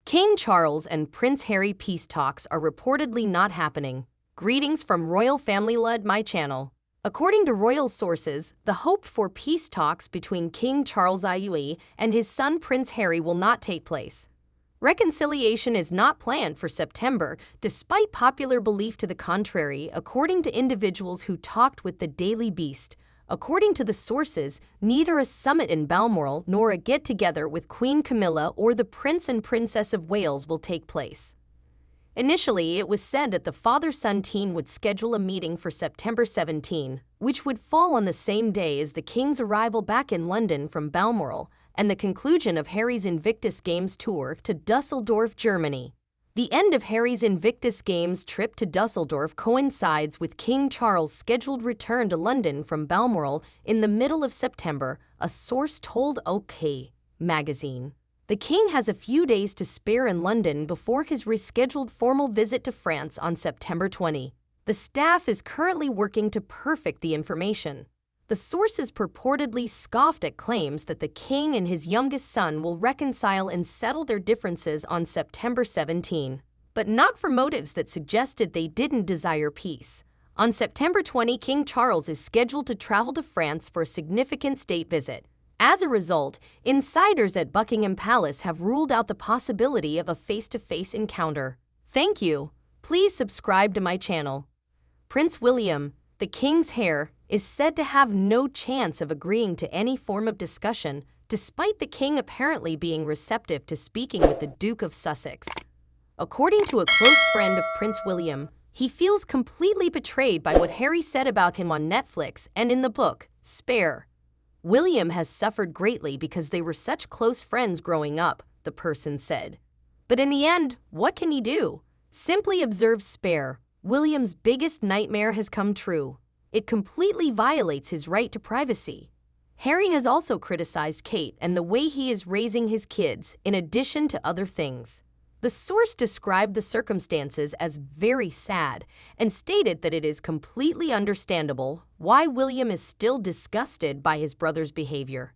King Charles and Prince Harry peace talks are reportedly not happening. Greetings from Royal Family Lud, my channel. According to royal sources, the hoped-for peace talks between King Charles IUE and his son Prince Harry will not take place. Reconciliation is not planned for September, despite popular belief to the contrary, according to individuals who talked with the Daily Beast. According to the sources, neither a summit in Balmoral nor a get-together with Queen Camilla or the Prince and Princess of Wales will take place. Initially, it was said that the father-son team would schedule a meeting for September 17, which would fall on the same day as the King's arrival back in London from Balmoral and the conclusion of Harry's Invictus Games tour to Dusseldorf, Germany. The end of Harry's Invictus Games trip to Dusseldorf coincides with King Charles' scheduled return to London from Balmoral in the middle of September, a source told OK magazine. The King has a few days to spare in London before his rescheduled formal visit to France on September 20. The staff is currently working to perfect the information. The sources purportedly scoffed at claims that the King and his youngest son will reconcile and settle their differences on September 17, but not for motives that suggested they didn't desire peace. On September 20, King Charles is scheduled to travel to France for a significant state visit. As a result, insiders at Buckingham Palace have ruled out the possibility of a face-to-face encounter. Thank you. Please subscribe to my channel. Prince William, the King's heir, is said to have no chance of agreeing to any form of discussion, despite the King apparently being receptive to speaking with the Duke of Sussex. According to a close friend of Prince William, he feels completely betrayed by what Harry said about him on Netflix and in the book, Spare. William has suffered greatly because they were such close friends growing up, the person said. But in the end, what can he do? Simply observe Spare. William's biggest nightmare has come true. It completely violates his right to privacy. Harry has also criticized Kate and the way he is raising his kids, in addition to other things. The source described the circumstances as very sad and stated that it is completely understandable why William is still disgusted by his brother's behavior.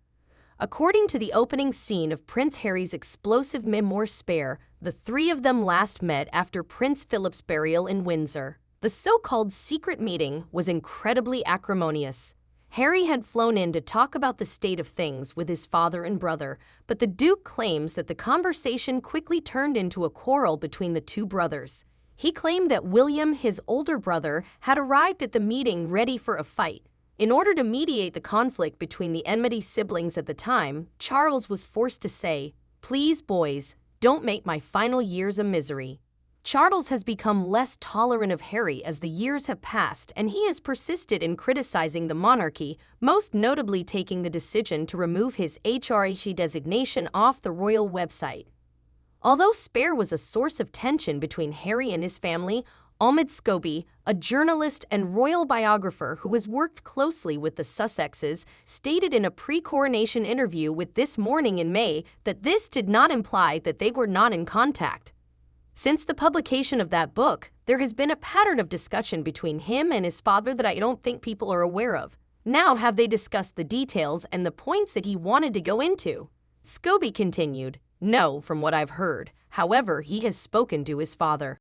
According to the opening scene of Prince Harry's explosive memoir Spare, the three of them last met after Prince Philip's burial in Windsor. The so-called secret meeting was incredibly acrimonious. Harry had flown in to talk about the state of things with his father and brother, but the Duke claims that the conversation quickly turned into a quarrel between the two brothers. He claimed that William, his older brother, had arrived at the meeting ready for a fight. In order to mediate the conflict between the enmity siblings at the time, Charles was forced to say, "Please, boys, don't make my final years a misery." Charles has become less tolerant of Harry as the years have passed, and he has persisted in criticizing the monarchy, most notably taking the decision to remove his eressida designation off the royal website. Although Spare was a source of tension between Harry and his family, Ahmed Scobie, a journalist and royal biographer who has worked closely with the Sussexes, stated in a pre-coronation interview with This Morning in May that this did not imply that they were not in contact. Since the publication of that book, there has been a pattern of discussion between him and his father that I don't think people are aware of. Now have they discussed the details and the points that he wanted to go into? Scobie continued, "No, from what I've heard. However, he has spoken to his father."